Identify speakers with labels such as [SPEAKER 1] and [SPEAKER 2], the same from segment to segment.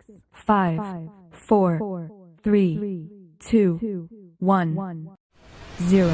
[SPEAKER 1] 5, 4, 3, 2, 1, 0.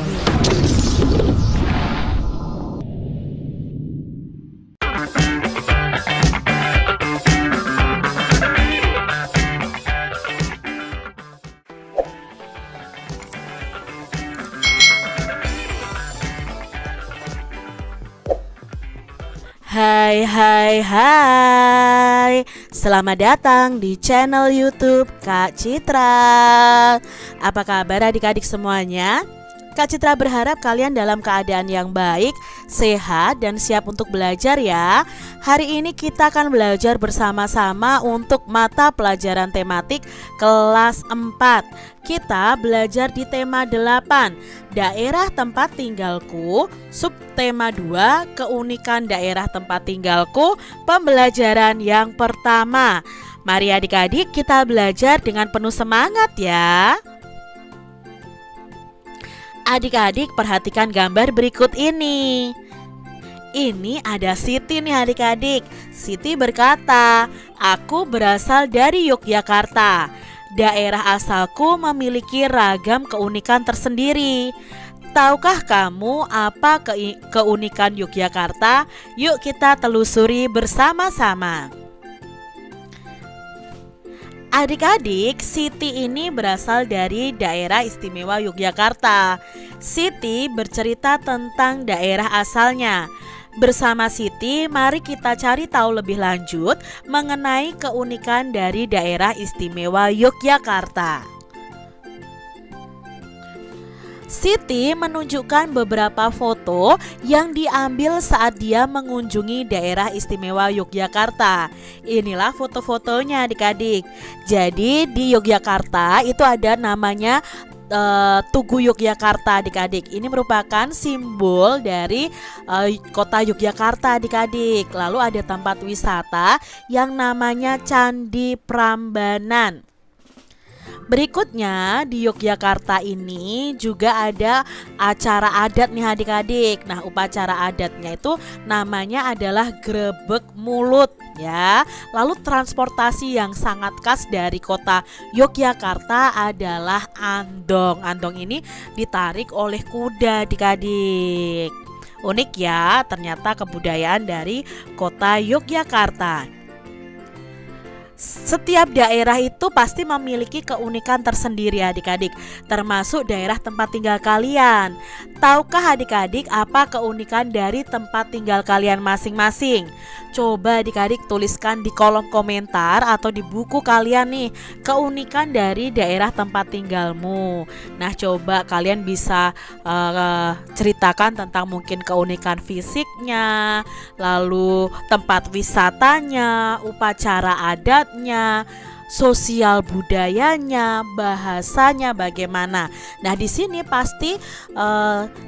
[SPEAKER 2] Hai hai hai, selamat datang di channel YouTube Kak Citra. Apa kabar adik-adik semuanya? Kak Citra berharap kalian dalam keadaan yang baik, sehat, dan siap untuk belajar ya. Hari ini kita akan belajar bersama-sama untuk mata pelajaran tematik kelas 4. Kita belajar di tema 8, daerah tempat tinggalku. Subtema 2, keunikan daerah tempat tinggalku. Pembelajaran yang pertama. Mari adik-adik kita belajar dengan penuh semangat ya. Adik-adik perhatikan gambar berikut ini. Ini ada Siti nih adik-adik. Siti berkata, "Aku berasal dari Yogyakarta. Daerah asalku memiliki ragam keunikan tersendiri. Tahukah kamu apa keunikan Yogyakarta? Yuk kita telusuri bersama-sama." Adik-adik, Siti ini berasal dari daerah istimewa Yogyakarta. Siti bercerita tentang daerah asalnya. Bersama Siti, mari kita cari tahu lebih lanjut mengenai keunikan dari daerah istimewa Yogyakarta. Siti menunjukkan beberapa foto yang diambil saat dia mengunjungi daerah istimewa Yogyakarta. Inilah foto-fotonya adik-adik. Jadi di Yogyakarta itu ada namanya Tugu Yogyakarta adik-adik. Ini merupakan simbol dari kota Yogyakarta adik-adik. Lalu ada tempat wisata yang namanya Candi Prambanan. Berikutnya di Yogyakarta ini juga ada acara adat nih adik-adik. Nah, upacara adatnya itu namanya adalah grebek mulut ya. Lalu transportasi yang sangat khas dari kota Yogyakarta adalah andong. Andong ini ditarik oleh kuda adik-adik. Unik ya, ternyata kebudayaan dari kota Yogyakarta. Setiap daerah itu pasti memiliki keunikan tersendiri adik-adik, termasuk daerah tempat tinggal kalian. Tahukah adik-adik apa keunikan dari tempat tinggal kalian masing-masing? Coba adik-adik tuliskan di kolom komentar atau di buku kalian nih, keunikan dari daerah tempat tinggalmu. Nah, coba kalian bisa ceritakan tentang mungkin keunikan fisiknya, lalu tempat wisatanya, upacara adatnya, sosial budayanya, bahasanya bagaimana. Nah, di sini pasti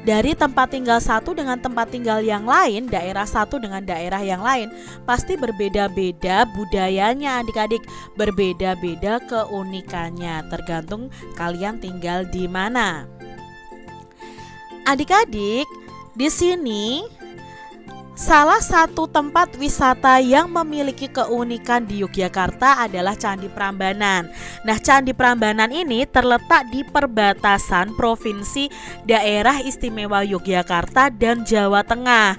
[SPEAKER 2] dari tempat tinggal satu dengan tempat tinggal yang lain, daerah satu dengan daerah yang lain, pasti berbeda-beda budayanya adik-adik, berbeda-beda keunikannya, tergantung kalian tinggal di mana. Adik-adik, di sini salah satu tempat wisata yang memiliki keunikan di Yogyakarta adalah Candi Prambanan. Nah, Candi Prambanan ini terletak di perbatasan Provinsi Daerah Istimewa Yogyakarta dan Jawa Tengah.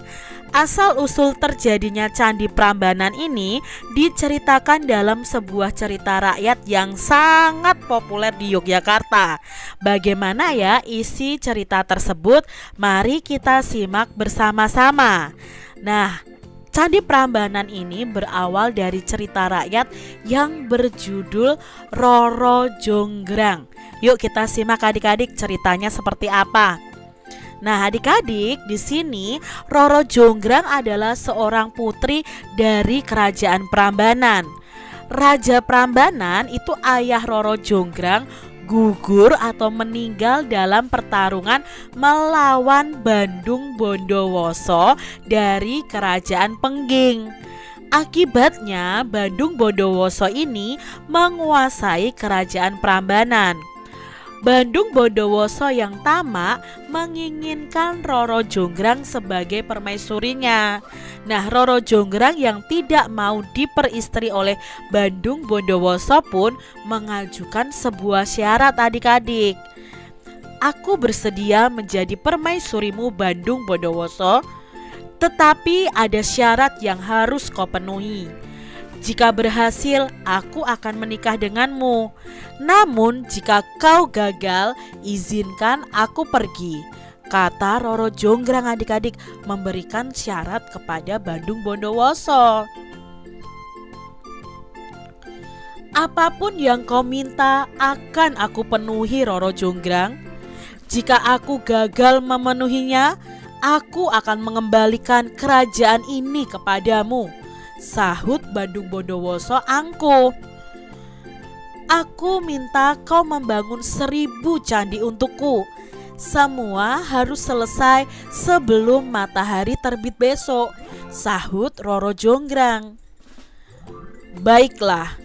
[SPEAKER 2] Asal-usul terjadinya Candi Prambanan ini diceritakan dalam sebuah cerita rakyat yang sangat populer di Yogyakarta. Bagaimana ya isi cerita tersebut? Mari kita simak bersama-sama. Nah, Candi Prambanan ini berawal dari cerita rakyat yang berjudul Roro Jonggrang. Yuk kita simak adik-adik ceritanya seperti apa. Nah, adik-adik, di sini Roro Jonggrang adalah seorang putri dari Kerajaan Prambanan. Raja Prambanan itu ayah Roro Jonggrang gugur atau meninggal dalam pertarungan melawan Bandung Bondowoso dari Kerajaan Pengging. Akibatnya Bandung Bondowoso ini menguasai Kerajaan Prambanan. Bandung Bondowoso yang tamak menginginkan Roro Jonggrang sebagai permaisurinya. Nah, Roro Jonggrang yang tidak mau diperistri oleh Bandung Bondowoso pun mengajukan sebuah syarat adik-adik. Aku bersedia menjadi permaisurimu Bandung Bondowoso, tetapi ada syarat yang harus kau penuhi. Jika berhasil, aku akan menikah denganmu. Namun jika kau gagal, izinkan aku pergi, kata Roro Jonggrang adik-adik memberikan syarat kepada Bandung Bondowoso. Apapun yang kau minta akan aku penuhi, Roro Jonggrang. Jika aku gagal memenuhinya, aku akan mengembalikan kerajaan ini kepadamu, sahut Bandung Bondowoso angkuh. Aku minta kau membangun 1000 candi untukku. Semua harus selesai sebelum matahari terbit besok, sahut Roro Jonggrang. Baiklah,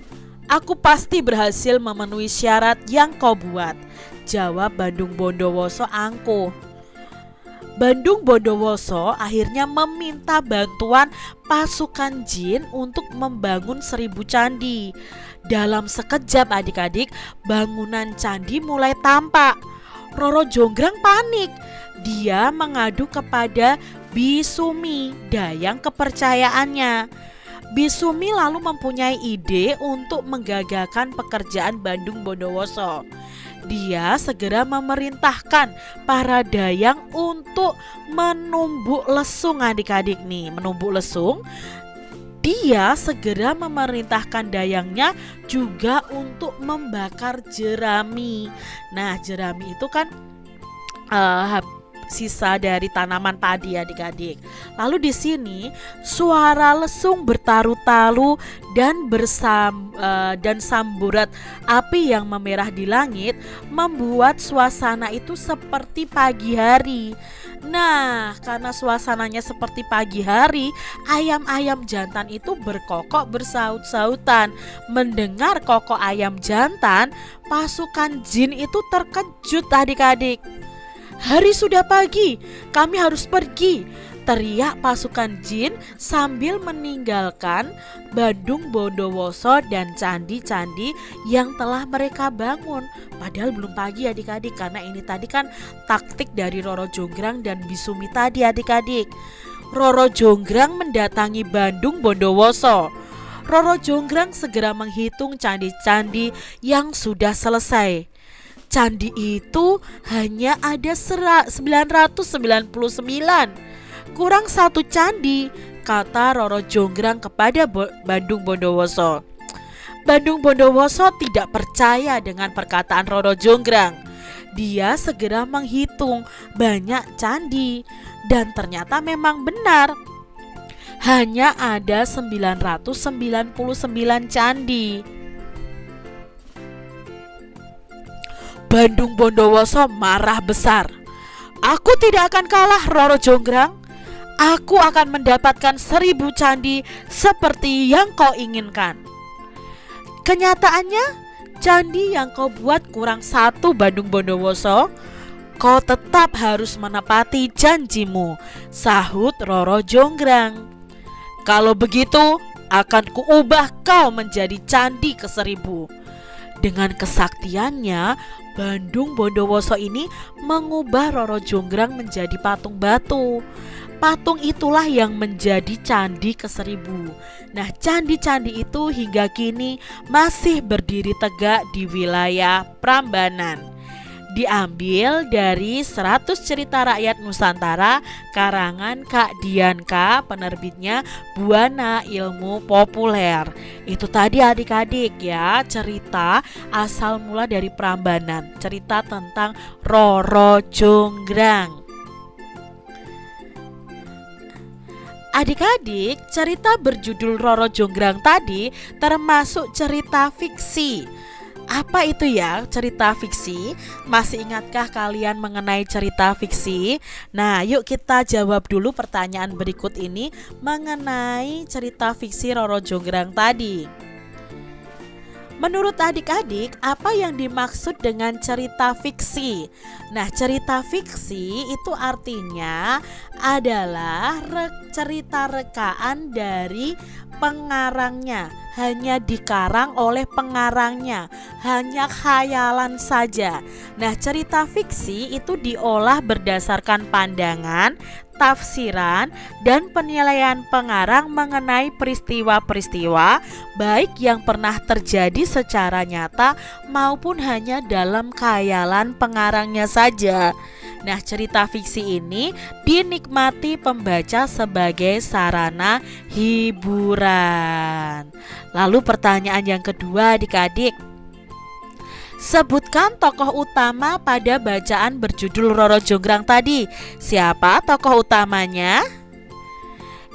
[SPEAKER 2] aku pasti berhasil memenuhi syarat yang kau buat, jawab Bandung Bondowoso angkuh. Bandung Bondowoso akhirnya meminta bantuan pasukan jin untuk membangun 1000 candi. Dalam sekejap adik-adik, bangunan candi mulai tampak. Roro Jonggrang panik. Dia mengadu kepada Bisumi, dayang kepercayaannya. Bisumi lalu mempunyai ide untuk menggagalkan pekerjaan Bandung Bondowoso. Dia segera memerintahkan para dayang untuk menumbuk lesung adik-adik nih. Menumbuk lesung, dia segera memerintahkan dayangnya juga untuk membakar jerami. Nah, jerami itu kan sisa dari tanaman padi adik-adik. Lalu di sini suara lesung bertalu-talu dan samburat api yang memerah di langit membuat suasana itu seperti pagi hari. Nah, karena suasananya seperti pagi hari, ayam-ayam jantan itu berkokok bersaut-sautan. Mendengar kokok ayam jantan, pasukan jin itu terkejut adik-adik. Hari sudah pagi, kami harus pergi, teriak pasukan jin sambil meninggalkan Bandung Bondowoso dan candi-candi yang telah mereka bangun. Padahal belum pagi adik-adik, karena ini tadi kan taktik dari Roro Jonggrang dan Bisumi tadi adik-adik. Roro Jonggrang mendatangi Bandung Bondowoso. Roro Jonggrang segera menghitung candi-candi yang sudah selesai. Candi itu hanya ada 999, kurang 1 candi, kata Roro Jonggrang kepada Bandung Bondowoso. Bandung Bondowoso tidak percaya dengan perkataan Roro Jonggrang. Dia segera menghitung banyak candi dan ternyata memang benar. Hanya ada 999 candi. Bandung Bondowoso marah besar. Aku tidak akan kalah, Roro Jonggrang. Aku akan mendapatkan 1000 candi seperti yang kau inginkan. Kenyataannya, candi yang kau buat kurang 1, Bandung Bondowoso. Kau tetap harus menepati janjimu, sahut Roro Jonggrang. Kalau begitu, akan kuubah kau menjadi candi ke-1000. Dengan kesaktiannya, Bandung Bondowoso ini mengubah Roro Jonggrang menjadi patung batu. Patung itulah yang menjadi candi ke-1000. Nah, candi-candi itu hingga kini masih berdiri tegak di wilayah Prambanan. Diambil dari 100 Cerita Rakyat Nusantara karangan Kak Dianka, penerbitnya Buana Ilmu Populer. Itu tadi adik-adik ya, cerita asal mula dari Prambanan, cerita tentang Roro Jonggrang. Adik-adik, cerita berjudul Roro Jonggrang tadi termasuk cerita fiksi. Apa itu ya cerita fiksi? Masih ingatkah kalian mengenai cerita fiksi? Nah, yuk kita jawab dulu pertanyaan berikut ini mengenai cerita fiksi Roro Jonggrang tadi. Menurut adik-adik, apa yang dimaksud dengan cerita fiksi? Nah, cerita fiksi itu artinya adalah cerita rekaan dari pengarangnya, hanya dikarang oleh pengarangnya, hanya khayalan saja. Nah, cerita fiksi itu diolah berdasarkan pandangan, tafsiran, dan penilaian pengarang mengenai peristiwa-peristiwa baik yang pernah terjadi secara nyata maupun hanya dalam khayalan pengarangnya saja. Nah, cerita fiksi ini dinikmati pembaca sebagai sarana hiburan. Lalu pertanyaan yang kedua adik-adik, sebutkan tokoh utama pada bacaan berjudul Roro Jonggrang tadi. Siapa tokoh utamanya?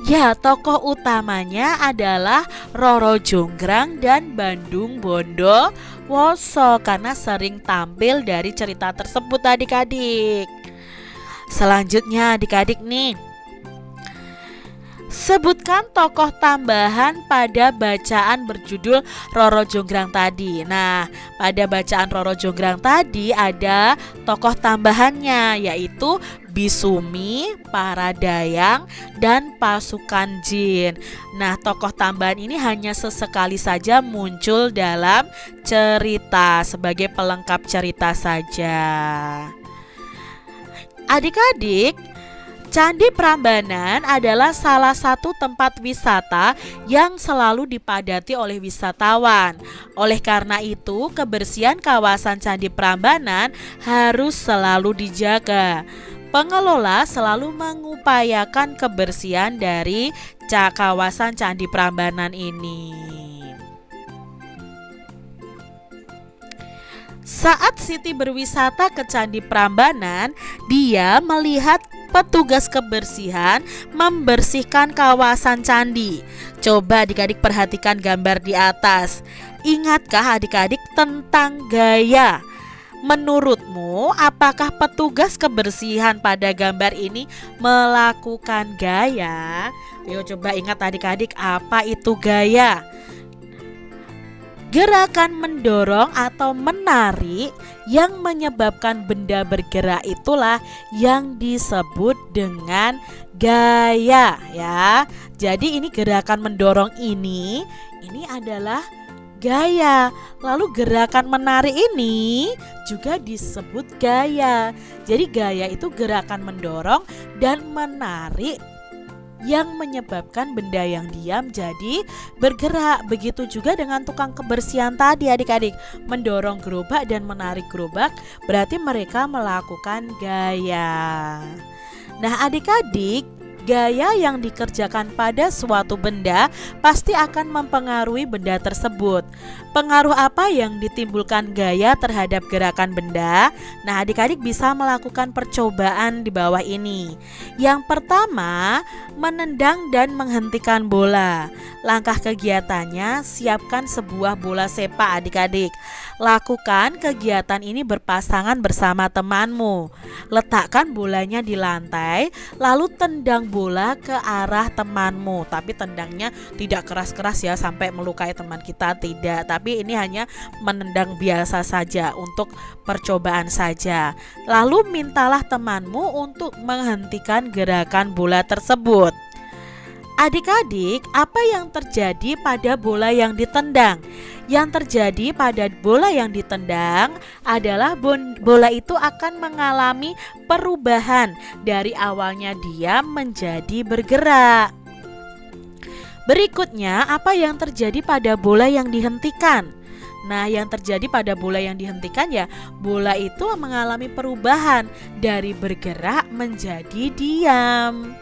[SPEAKER 2] Ya, tokoh utamanya adalah Roro Jonggrang dan Bandung Bondowoso karena sering tampil dari cerita tersebut adik-adik. Selanjutnya adik-adik nih, sebutkan tokoh tambahan pada bacaan berjudul Roro Jonggrang tadi. Nah, pada bacaan Roro Jonggrang tadi ada tokoh tambahannya, yaitu Bisumi, Paradayang, dan pasukan jin. Nah, tokoh tambahan ini hanya sesekali saja muncul dalam cerita sebagai pelengkap cerita saja. Adik-adik, Candi Prambanan adalah salah satu tempat wisata yang selalu dipadati oleh wisatawan. Oleh karena itu, kebersihan kawasan Candi Prambanan harus selalu dijaga. Pengelola selalu mengupayakan kebersihan dari kawasan Candi Prambanan ini. Saat Siti berwisata ke Candi Prambanan, dia melihat petugas kebersihan membersihkan kawasan candi. Coba adik-adik perhatikan gambar di atas. Ingatkah adik-adik tentang gaya? Menurutmu, apakah petugas kebersihan pada gambar ini melakukan gaya? Ayo coba ingat adik-adik, apa itu gaya? Gerakan mendorong atau menarik yang menyebabkan benda bergerak itulah yang disebut dengan gaya ya. Jadi ini gerakan mendorong ini adalah gaya. Lalu gerakan menarik ini juga disebut gaya. Jadi gaya itu gerakan mendorong dan menarik yang menyebabkan benda yang diam jadi bergerak. Begitu juga dengan tukang kebersihan tadi adik-adik, mendorong gerobak dan menarik gerobak berarti mereka melakukan gaya. Nah adik-adik, gaya yang dikerjakan pada suatu benda pasti akan mempengaruhi benda tersebut. Pengaruh apa yang ditimbulkan gaya terhadap gerakan benda? Nah adik-adik bisa melakukan percobaan di bawah ini. Yang pertama, menendang dan menghentikan bola. Langkah kegiatannya, siapkan sebuah bola sepak adik-adik. Lakukan kegiatan ini berpasangan bersama temanmu. Letakkan bolanya di lantai, lalu tendang bola ke arah temanmu. Tapi tendangnya tidak keras-keras ya sampai melukai teman kita, tidak. Tapi ini hanya menendang biasa saja untuk percobaan saja. Lalu mintalah temanmu untuk menghentikan gerakan bola tersebut. Adik-adik, apa yang terjadi pada bola yang ditendang? Yang terjadi pada bola yang ditendang adalah bola itu akan mengalami perubahan dari awalnya diam menjadi bergerak. Berikutnya, apa yang terjadi pada bola yang dihentikan? Nah, yang terjadi pada bola yang dihentikan ya, bola itu mengalami perubahan dari bergerak menjadi diam.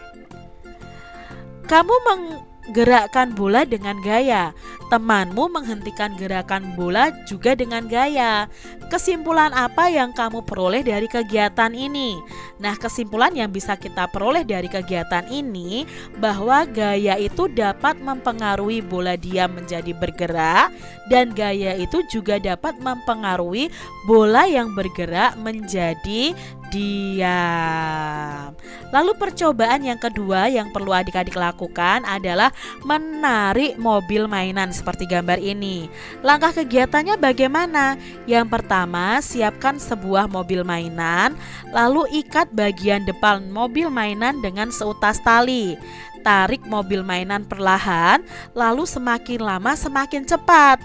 [SPEAKER 2] Kamu menggerakkan bola dengan gaya, temanmu menghentikan gerakan bola juga dengan gaya. Kesimpulan apa yang kamu peroleh dari kegiatan ini? Nah, kesimpulan yang bisa kita peroleh dari kegiatan ini bahwa gaya itu dapat mempengaruhi bola diam menjadi bergerak, dan gaya itu juga dapat mempengaruhi bola yang bergerak menjadi diam. Lalu percobaan yang kedua yang perlu adik-adik lakukan adalah menarik mobil mainan seperti gambar ini. Langkah kegiatannya bagaimana? Yang pertama, siapkan sebuah mobil mainan, lalu ikat bagian depan mobil mainan dengan seutas tali. Tarik mobil mainan perlahan, lalu semakin lama semakin cepat.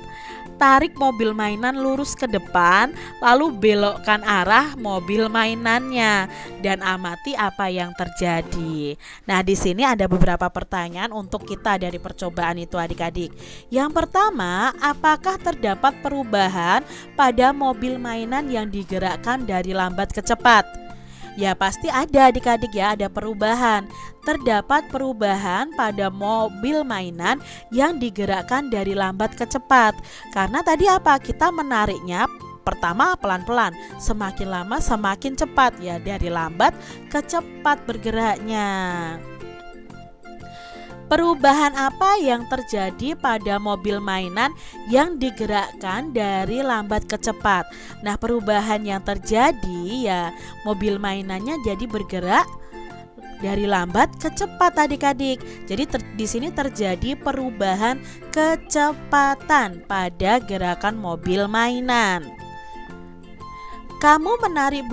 [SPEAKER 2] Tarik mobil mainan lurus ke depan, lalu belokkan arah mobil mainannya dan amati apa yang terjadi. Nah, di sini ada beberapa pertanyaan untuk kita dari percobaan itu adik-adik. Yang pertama, apakah terdapat perubahan pada mobil mainan yang digerakkan dari lambat ke cepat? Ya pasti ada adik-adik ya, ada perubahan. Terdapat perubahan pada mobil mainan yang digerakkan dari lambat ke cepat. Karena tadi apa? Kita menariknya pertama pelan-pelan, semakin lama semakin cepat ya, dari lambat ke cepat bergeraknya. Perubahan apa yang terjadi pada mobil mainan yang digerakkan dari lambat ke cepat? Nah, perubahan yang terjadi ya, mobil mainannya jadi bergerak dari lambat ke cepat adik-adik. Jadi di sini terjadi perubahan kecepatan pada gerakan mobil mainan. Kamu menarik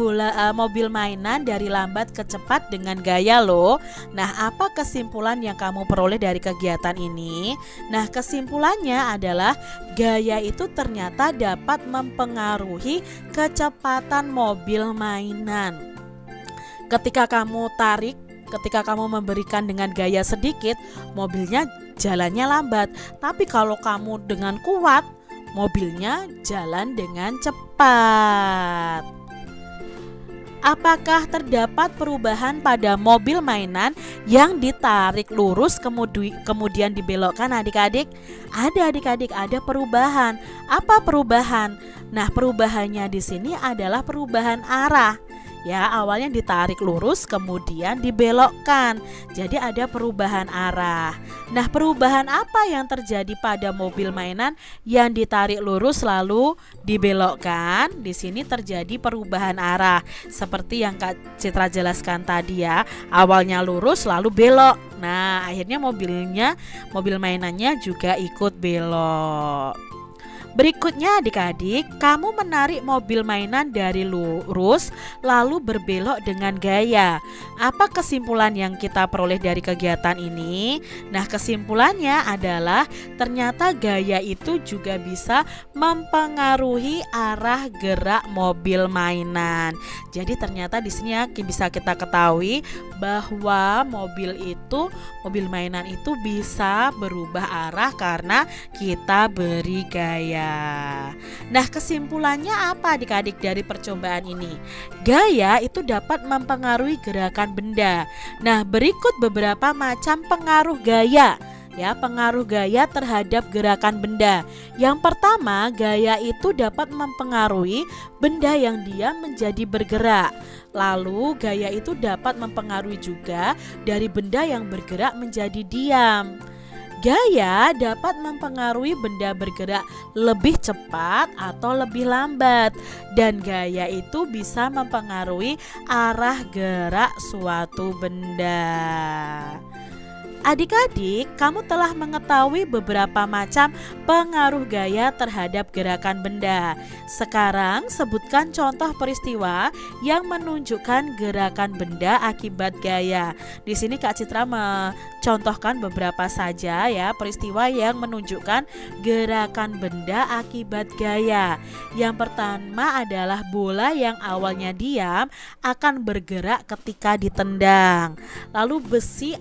[SPEAKER 2] mobil mainan dari lambat ke cepat dengan gaya loh. Nah, apa kesimpulan yang kamu peroleh dari kegiatan ini? Nah, kesimpulannya adalah gaya itu ternyata dapat mempengaruhi kecepatan mobil mainan. Ketika kamu tarik, ketika kamu memberikan dengan gaya sedikit, mobilnya jalannya lambat. Tapi kalau kamu dengan kuat, mobilnya jalan dengan cepat. Apakah terdapat perubahan pada mobil mainan yang ditarik lurus kemudian dibelokkan adik-adik? Ada adik-adik, ada perubahan. Apa perubahan? Nah, perubahannya di sini adalah perubahan arah. Ya, awalnya ditarik lurus kemudian dibelokkan. Jadi ada perubahan arah. Nah, perubahan apa yang terjadi pada mobil mainan yang ditarik lurus lalu dibelokkan? Di sini terjadi perubahan arah. Seperti yang Kak Citra jelaskan tadi ya. Awalnya lurus lalu belok. Nah, akhirnya mobil mainannya juga ikut belok. Berikutnya adik-adik, kamu menarik mobil mainan dari lurus lalu berbelok dengan gaya. Apa kesimpulan yang kita peroleh dari kegiatan ini? Nah, kesimpulannya adalah ternyata gaya itu juga bisa mempengaruhi arah gerak mobil mainan. Jadi ternyata di sini ya bisa kita ketahui bahwa mobil mainan itu bisa berubah arah karena kita beri gaya. Nah, kesimpulannya apa adik-adik dari percobaan ini? Gaya itu dapat mempengaruhi gerakan benda. Nah, berikut beberapa macam pengaruh gaya. Ya, pengaruh gaya terhadap gerakan benda. Yang pertama, gaya itu dapat mempengaruhi benda yang diam menjadi bergerak. Lalu, gaya itu dapat mempengaruhi juga dari benda yang bergerak menjadi diam. Gaya dapat mempengaruhi benda bergerak lebih cepat atau lebih lambat, dan gaya itu bisa mempengaruhi arah gerak suatu benda. Adik-adik, kamu telah mengetahui beberapa macam pengaruh gaya terhadap gerakan benda. Sekarang sebutkan contoh peristiwa yang menunjukkan gerakan benda akibat gaya. Di sini Kak Citra mencontohkan beberapa saja ya peristiwa yang menunjukkan gerakan benda akibat gaya. Yang pertama adalah bola yang awalnya diam akan bergerak ketika ditendang. Lalu besi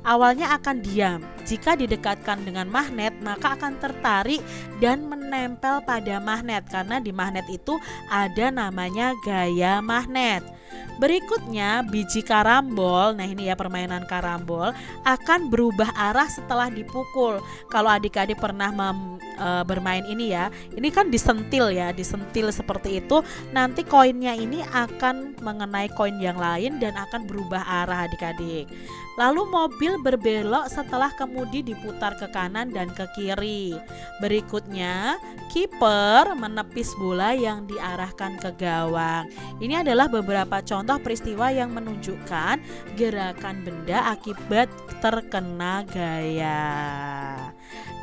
[SPEAKER 2] awalnya akan diam. Jika didekatkan dengan magnet, maka akan tertarik dan menempel pada magnet karena di magnet itu ada namanya gaya magnet. Berikutnya biji karambol. Nah ini ya permainan karambol akan berubah arah setelah dipukul. Kalau adik-adik pernah bermain ini ya, ini kan disentil ya, disentil seperti itu. Nanti koinnya ini akan mengenai koin yang lain dan akan berubah arah adik-adik. Lalu mobil berbelok setelah kemudi diputar ke kanan dan ke kiri. Berikutnya kiper menepis bola yang diarahkan ke gawang. Ini adalah beberapa contoh peristiwa yang menunjukkan gerakan benda akibat terkena gaya.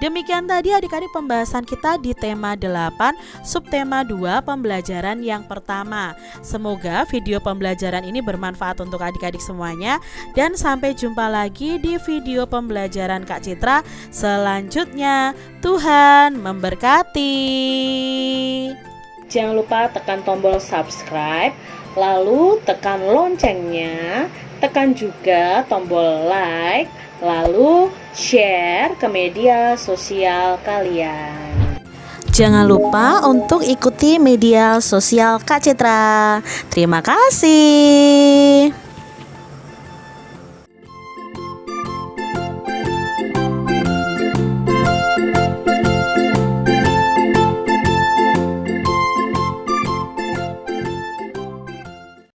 [SPEAKER 2] Demikian tadi adik-adik pembahasan kita di tema 8 subtema 2 pembelajaran yang pertama. Semoga video pembelajaran ini bermanfaat untuk adik-adik semuanya, dan sampai jumpa lagi di video pembelajaran Kak Citra selanjutnya. Tuhan memberkati.
[SPEAKER 3] Jangan lupa tekan tombol subscribe, lalu tekan loncengnya, tekan juga tombol like, lalu share ke media sosial kalian.
[SPEAKER 2] Jangan lupa untuk ikuti media sosial Kak Citra. Terima kasih.